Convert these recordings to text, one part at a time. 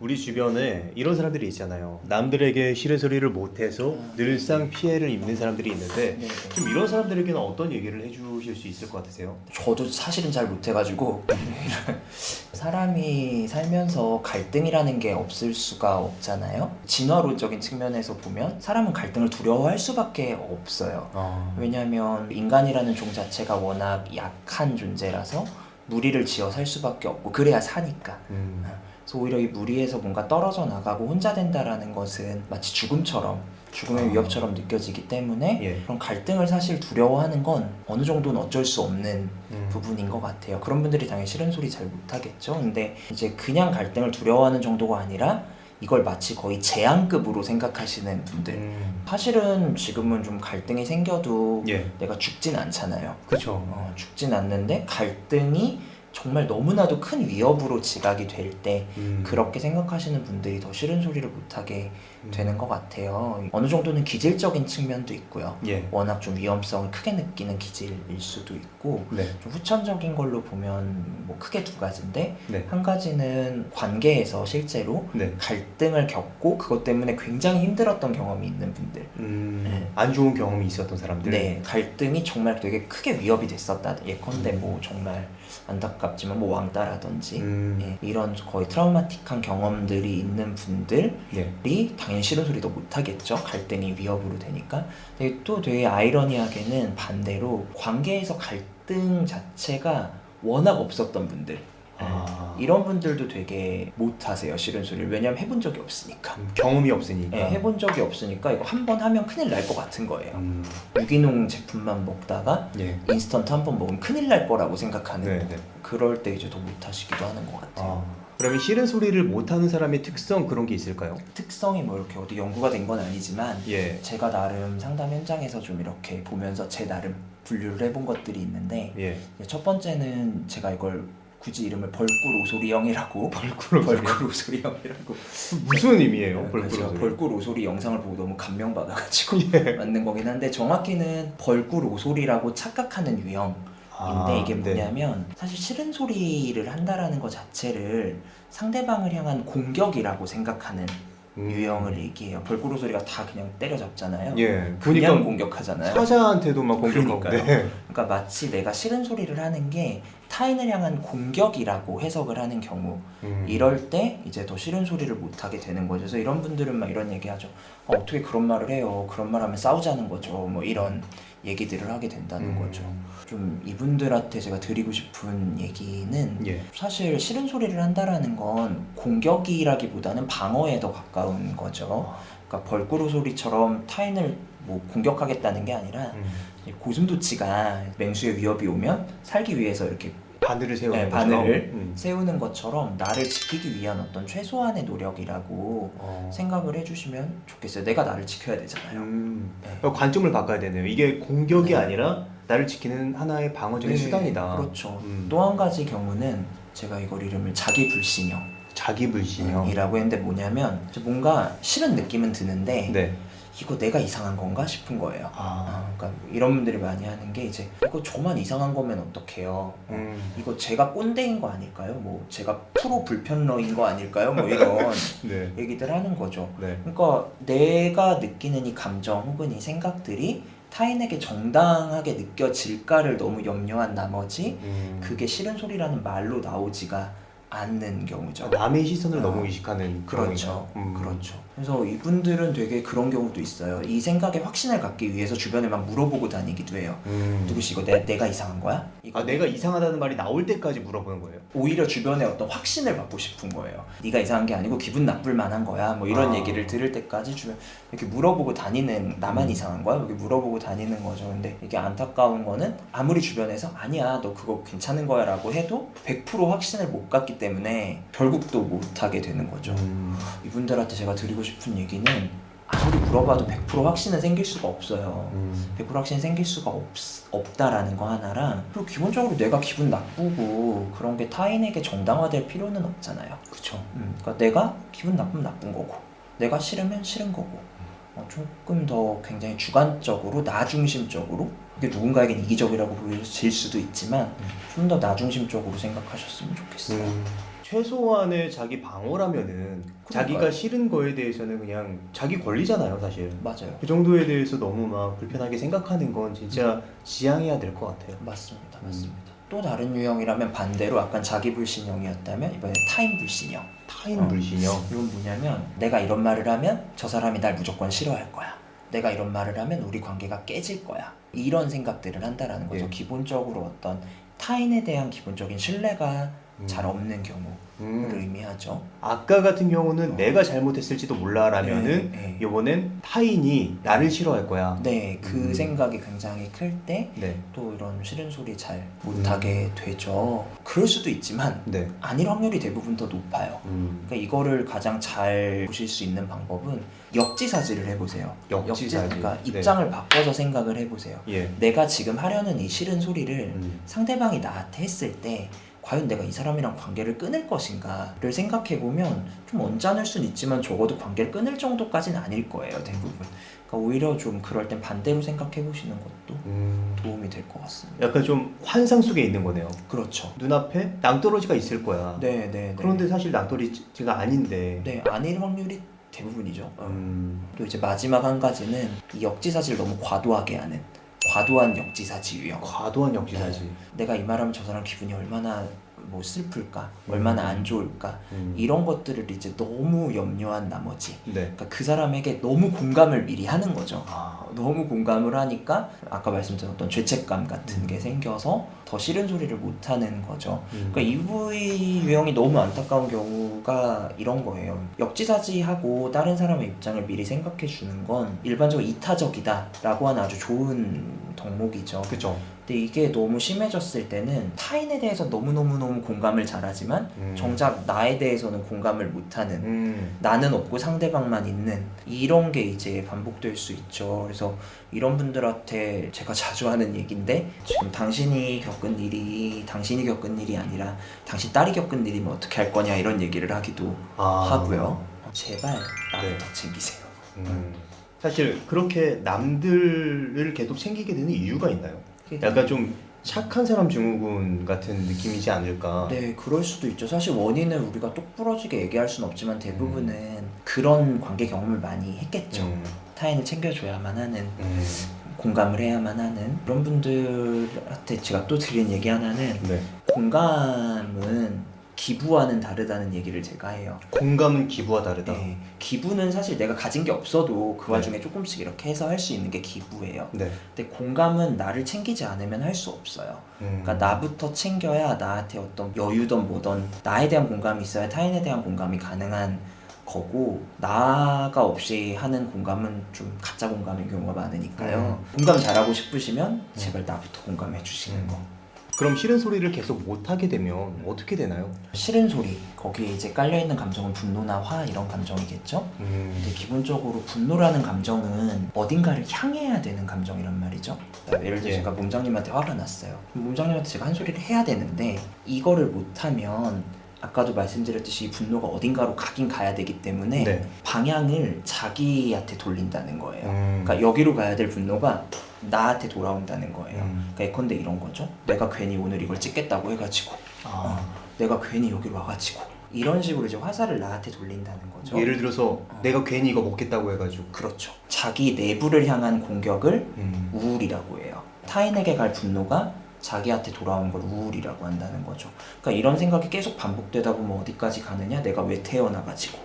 우리 주변에 이런 사람들이 있잖아요. 남들에게 싫은 소리를 못해서 늘상 피해를 입는 사람들이 있는데 네. 좀 이런 사람들에게는 어떤 얘기를 해주실 수 있을 것 같으세요? 저도 사실은 잘 못해가지고 사람이 살면서 갈등이라는 게 없을 수가 없잖아요. 진화론적인 측면에서 보면 사람은 갈등을 두려워할 수밖에 없어요. 왜냐하면 인간이라는 종 자체가 워낙 약한 존재라서 무리를 지어 살 수밖에 없고 그래야 사니까. 그래서 오히려 이 무리에서 뭔가 떨어져 나가고 혼자 된다라는 것은 마치 죽음의 위협처럼 느껴지기 때문에 예. 그런 갈등을 사실 두려워하는 건 어느 정도는 어쩔 수 없는 부분인 것 같아요. 그런 분들이 당연히 싫은 소리 잘 못하겠죠. 근데 이제 그냥 갈등을 두려워하는 정도가 아니라 이걸 마치 거의 재앙급으로 생각하시는 분들, 사실은 지금은 좀 갈등이 생겨도 예. 내가 죽진 않잖아요. 그렇죠. 죽진 않는데 갈등이 정말 너무나도 큰 위협으로 지각이 될 때 그렇게 생각하시는 분들이 더 싫은 소리를 못하게 되는 것 같아요. 어느 정도는 기질적인 측면도 있고요. 예. 워낙 좀 위험성을 크게 느끼는 기질일 수도 있고, 네. 좀 후천적인 걸로 보면 뭐 크게 두 가지인데, 네. 한 가지는 관계에서 실제로 네. 갈등을 겪고 그것 때문에 굉장히 힘들었던 경험이 있는 분들. 네. 안 좋은 경험이 있었던 사람들. 네, 갈등이 정말 되게 크게 위협이 됐었다. 예컨대 뭐 정말 안타깝지만 뭐 왕따라든지 예, 이런 거의 트라우마틱한 경험들이 있는 분들이 예. 당연히 싫은 소리도 못하겠죠. 갈등이 위협으로 되니까. 근데 또 되게 아이러니하게는 반대로 관계에서 갈등 자체가 워낙 없었던 분들, 이런 분들도 되게 못하세요, 싫은 소리를. 왜냐면 해본 적이 없으니까. 경험이 없으니까. 네, 해본 적이 없으니까 이거 한 번 하면 큰일 날 것 같은 거예요. 유기농 제품만 먹다가 예. 인스턴트 한 번 먹으면 큰일 날 거라고 생각하는, 네, 네. 그럴 때 이제 더 못하시기도 하는 것 같아요. 그러면 싫은 소리를 못하는 사람의 특성 그런 게 있을까요? 특성이 뭐 이렇게 어디 연구가 된 건 아니지만 예. 제가 나름 상담 현장에서 좀 이렇게 보면서 제 나름 분류를 해본 것들이 있는데, 예. 첫 번째는 제가 이걸 굳이 이름을 벌꿀 오소리형이라고 벌꿀 오소리형이라고 무슨 의미예요? 제가 벌꿀 벌꿀 오소리 영상을 보고 너무 감명받아가지고 예. 만든 거긴 한데, 정확히는 벌꿀 오소리라고 착각하는 유형인데, 이게 뭐냐면 사실 싫은 소리를 한다라는 것 자체를 상대방을 향한 공격이라고 생각하는 유형을 얘기해요. 벌꿀 오소리가 다 그냥 때려잡잖아요. 예. 그냥 공격하잖아요. 사자한테도 막 공격하고. 그러니까요. 네. 그러니까 마치 내가 싫은 소리를 하는 게 타인을 향한 공격이라고 해석을 하는 경우, 이럴 때 이제 더 싫은 소리를 못하게 되는 거죠. 그래서 이런 분들은 막 이런 얘기하죠. 어떻게 그런 말을 해요? 그런 말 하면 싸우자는 거죠. 뭐 이런 얘기들을 하게 된다는 거죠. 좀 이분들한테 제가 드리고 싶은 얘기는, 예. 사실 싫은 소리를 한다라는 건 공격이라기보다는 방어에 더 가까운 거죠. 그러니까 벌꿀 소리처럼 타인을 뭐 공격하겠다는 게 아니라 고슴도치가 맹수의 위협이 오면 살기 위해서 이렇게 바늘을 세우는 네, 것처럼. 바늘을 세우는 것처럼 나를 지키기 위한 어떤 최소한의 노력이라고 생각을 해주시면 좋겠어요. 내가 나를 지켜야 되잖아요. 네. 관점을 바꿔야 되네요. 이게 공격이 네. 아니라 나를 지키는 하나의 방어적인 네, 수단이다. 그렇죠. 또 한 가지 경우는 제가 이걸 이름을 자기불신형 자기불신형. 이라고 했는데, 뭐냐면 뭔가 싫은 느낌은 드는데 네. 이거 내가 이상한 건가 싶은 거예요. 그러니까 이런 분들이 많이 하는 게, 이제 이거 저만 이상한 거면 어떡해요? 이거 제가 꼰대인 거 아닐까요? 뭐 제가 프로 불편러인 거 아닐까요? 뭐 이런 네. 얘기들 하는 거죠. 네. 그러니까 내가 느끼는 이 감정 혹은 이 생각들이 타인에게 정당하게 느껴질까를 너무 염려한 나머지 그게 싫은 소리라는 말로 나오지가 않는 경우죠. 남의 시선을 너무 의식하는 그렇죠. 경우인가요? 그렇죠. 그래서 이분들은 되게 그런 경우도 있어요. 이 생각에 확신을 갖기 위해서 주변에 막 물어보고 다니기도 해요. 누구시 이거 내가 이상한 거야? 이거 내가 이상하다는 말이 나올 때까지 물어보는 거예요? 오히려 주변에 어떤 확신을 받고 싶은 거예요. 네가 이상한 게 아니고 기분 나쁠 만한 거야. 뭐 이런 얘기를 들을 때까지 주변 이렇게 물어보고 다니는, 나만 이상한 거야? 이렇게 물어보고 다니는 거죠. 근데 이게 안타까운 거는 아무리 주변에서 아니야 너 그거 괜찮은 거야 라고 해도 100% 확신을 못 갖기 때문에 결국 또 못하게 되는 거죠. 이분들한테 제가 드리고 싶은 얘기는, 아무리 물어봐도 100% 확신은 생길 수가 없어요. 100% 확신이 생길 수가 없다라는 거 하나랑, 그리고 기본적으로 내가 기분 나쁘고 그런 게 타인에게 정당화될 필요는 없잖아요. 그쵸. 그러니까 내가 기분 나쁘면 나쁜 거고, 내가 싫으면 싫은 거고, 조금 더 굉장히 주관적으로 나 중심적으로, 이게 누군가에겐 이기적이라고 보일 수도 있지만 좀 더 나 중심적으로 생각하셨으면 좋겠어요. 최소한의 자기 방어라면은 자기가 싫은 거에 대해서는 그냥 자기 권리잖아요, 사실. 맞아요. 그 정도에 대해서 너무 막 불편하게 생각하는 건 진짜 지양해야 될 것 같아요. 맞습니다. 또 다른 유형이라면 반대로 약간 자기 불신형이었다면 이번에 타인 불신형. 타인 불신형. 이건 뭐냐면 내가 이런 말을 하면 저 사람이 날 무조건 싫어할 거야. 내가 이런 말을 하면 우리 관계가 깨질 거야. 이런 생각들을 한다라는 거죠. 예. 기본적으로 어떤 타인에 대한 기본적인 신뢰가 잘 없는 경우를 의미하죠. 아까 같은 경우는 내가 잘못했을지도 몰라라면은 네, 네. 요번엔 타인이 나를 싫어할 거야. 네, 그 생각이 굉장히 클 때 또 네. 이런 싫은 소리 잘 못하게 되죠. 그럴 수도 있지만 네. 아닐 확률이 대부분 더 높아요. 그러니까 이거를 가장 잘 보실 수 있는 방법은 역지사지를 해보세요. 역지사지. 그러니까 네. 입장을 바꿔서 생각을 해보세요. 예. 내가 지금 하려는 이 싫은 소리를 상대방이 나한테 했을 때 과연 내가 이 사람이랑 관계를 끊을 것인가를 생각해보면 좀 언짢을 순 있지만 적어도 관계를 끊을 정도까지는 아닐 거예요, 대부분. 그러니까 오히려 좀 그럴 땐 반대로 생각해보시는 것도 도움이 될 것 같습니다. 약간 좀 환상 속에 있는 거네요. 그렇죠. 눈앞에 낭떠러지가 있을 거야. 네. 그런데 사실 낭떠러지가 아닌데. 네, 아닐 확률이 대부분이죠. 또 이제 마지막 한 가지는 이 역지사지를 너무 과도하게 하는 과도한 역지사지 유형. 과도한 역지사지. 내가 이 말하면 저 사람 기분이 얼마나 뭐 슬플까, 얼마나 안 좋을까 이런 것들을 이제 너무 염려한 나머지 네. 그러니까 그 사람에게 너무 공감을 미리 하는 거죠. 너무 공감을 하니까 아까 말씀드렸던 죄책감 같은 게 생겨서 더 싫은 소리를 못 하는 거죠. 그러니까 EV 유형이 너무 안타까운 경우가 이런 거예요. 역지사지하고 다른 사람의 입장을 미리 생각해 주는 건 일반적으로 이타적이다라고 하는 아주 좋은 덕목이죠. 그죠. 근데 이게 너무 심해졌을 때는 타인에 대해서 너무너무 공감을 잘하지만 정작 나에 대해서는 공감을 못하는 나는 없고 상대방만 있는 이런 게 이제 반복될 수 있죠. 그래서 이런 분들한테 제가 자주 하는 얘기인데 지금 당신이 겪은 일이 아니라 당신 딸이 겪은 일이면 어떻게 할 거냐 이런 얘기를 하기도 하고요. 제발 나부터 챙기세요. 사실 그렇게 남들을 계속 챙기게 되는 이유가 있나요? 약간 좀 착한 사람 증후군 같은 느낌이지 않을까? 네, 그럴 수도 있죠. 사실 원인을 우리가 똑부러지게 얘기할 수는 없지만 대부분은 그런 관계 경험을 많이 했겠죠. 타인을 챙겨줘야만 하는, 공감을 해야만 하는 그런 분들한테 제가 또 드린 얘기 하나는 네. 공감은 기부와는 다르다는 얘기를 제가 해요. 공감은 기부와 다르다. 네, 기부는 사실 내가 가진 게 없어도 그 네. 와중에 조금씩 이렇게 해서 할 수 있는 게 기부예요. 네. 근데 공감은 나를 챙기지 않으면 할 수 없어요. 그러니까 나부터 챙겨야 나한테 어떤 여유든 뭐든 나에 대한 공감이 있어야 타인에 대한 공감이 가능한 거고 나가 없이 하는 공감은 좀 가짜 공감인 경우가 많으니까요. 공감 잘하고 싶으시면 제발 나부터 공감해 주시는 거. 그럼 싫은 소리를 계속 못하게 되면 어떻게 되나요? 싫은 소리, 거기에 이제 깔려있는 감정은 분노나 화 이런 감정이겠죠? 근데 기본적으로 분노라는 감정은 어딘가를 향해야 되는 감정이란 말이죠. 예를 들어 제가 몸장님한테 화가 났어요. 몸장님한테 제가 한 소리를 해야 되는데 이거를 못하면 아까도 말씀드렸듯이 이 분노가 어딘가로 가긴 가야 되기 때문에 네. 방향을 자기한테 돌린다는 거예요. 그러니까 여기로 가야 될 분노가 나한테 돌아온다는 거예요. 그러니까 예컨대 이런 거죠. 내가 괜히 오늘 이걸 찍겠다고 해가지고 내가 괜히 여기로 와가지고 이런 식으로 이제 화살을 나한테 돌린다는 거죠. 예를 들어서 내가 괜히 이거 먹겠다고 해가지고. 그렇죠. 자기 내부를 향한 공격을 우울이라고 해요. 타인에게 갈 분노가 자기한테 돌아온 걸 우울이라고 한다는 거죠. 그러니까 이런 생각이 계속 반복되다 보면 어디까지 가느냐? 내가 왜 태어나가지고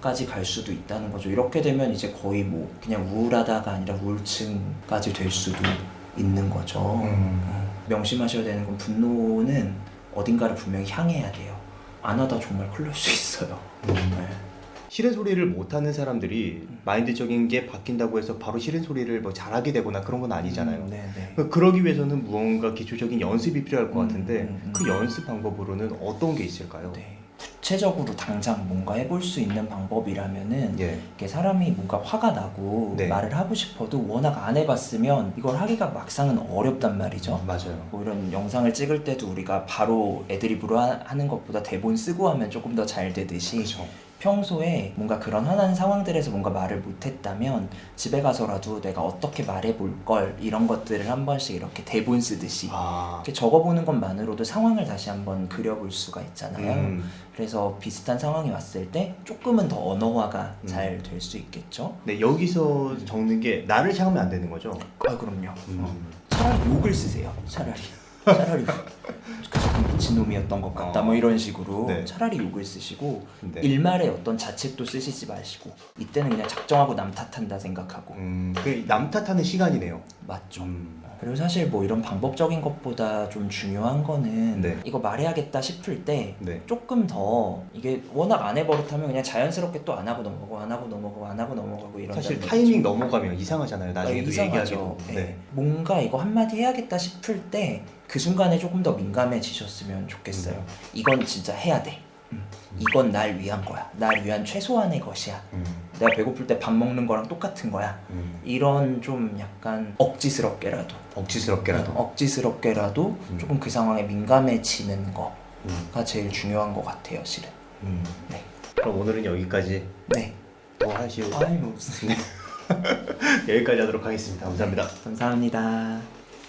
까지 갈 수도 있다는 거죠. 이렇게 되면 이제 거의 뭐 그냥 우울하다가 아니라 우울증까지 될 수도 있는 거죠. 명심하셔야 되는 건 분노는 어딘가를 분명히 향해야 돼요. 안 하다 정말 큰일 날 수 있어요. 네. 싫은 소리를 못하는 사람들이 마인드적인 게 바뀐다고 해서 바로 싫은 소리를 뭐 잘하게 되거나 그런 건 아니잖아요. 네네. 그러기 위해서는 무언가 기초적인 연습이 필요할 것 같은데 그 연습 방법으로는 어떤 게 있을까요? 네. 구체적으로 당장 뭔가 해볼 수 있는 방법이라면은 예. 이게 사람이 뭔가 화가 나고 네. 말을 하고 싶어도 워낙 안 해봤으면 이걸 하기가 막상은 어렵단 말이죠. 맞아요. 뭐 이런 영상을 찍을 때도 우리가 바로 애드리브로 하는 것보다 대본 쓰고 하면 조금 더 잘 되듯이 그렇죠. 평소에 뭔가 그런 흔한 상황들에서 뭔가 말을 못했다면 집에 가서라도 내가 어떻게 말해볼 걸 이런 것들을 한 번씩 이렇게 대본 쓰듯이 아, 이렇게 적어보는 것만으로도 상황을 다시 한번 그려볼 수가 있잖아요. 그래서 비슷한 상황이 왔을 때 조금은 더 언어화가 잘 될 수 있겠죠. 네, 여기서 적는 게 나를 향하면 안 되는 거죠? 아 그럼요. 음. 차라리 욕을 쓰세요. 차라리 그 조금 미친놈이었던 것 같다 뭐 이런 식으로 네. 차라리 욕을 쓰시고 네. 일말의 어떤 자책도 쓰시지 마시고 이때는 그냥 작정하고 남 탓한다 생각하고 남 탓하는 시간이네요. 맞죠. 그리고 사실 뭐 이런 방법적인 것보다 좀 중요한 거는 네. 이거 말해야겠다 싶을 때 네. 조금 더 이게 워낙 안 해버릇하면 그냥 자연스럽게 또 안 하고 넘어가고 이런 사실 타이밍 넘어가면 이상하잖아요. 나중에 또 이상하죠. 얘기하기도. 네. 뭔가 이거 한마디 해야겠다 싶을 때 그 순간에 조금 더 민감해지셨으면 좋겠어요. 이건 진짜 해야 돼. 이건 날 위한 거야. 날 위한 최소한의 것이야. 내가 배고플 때 밥 먹는 거랑 똑같은 거야. 이런 좀 약간 억지스럽게라도 조금 그 상황에 민감해지는 거가 제일 중요한 것 같아요, 실은. 네. 그럼 오늘은 여기까지. 네. 또 하시오. 아유 무슨. 여기까지 하도록 하겠습니다. 감사합니다. 감사합니다.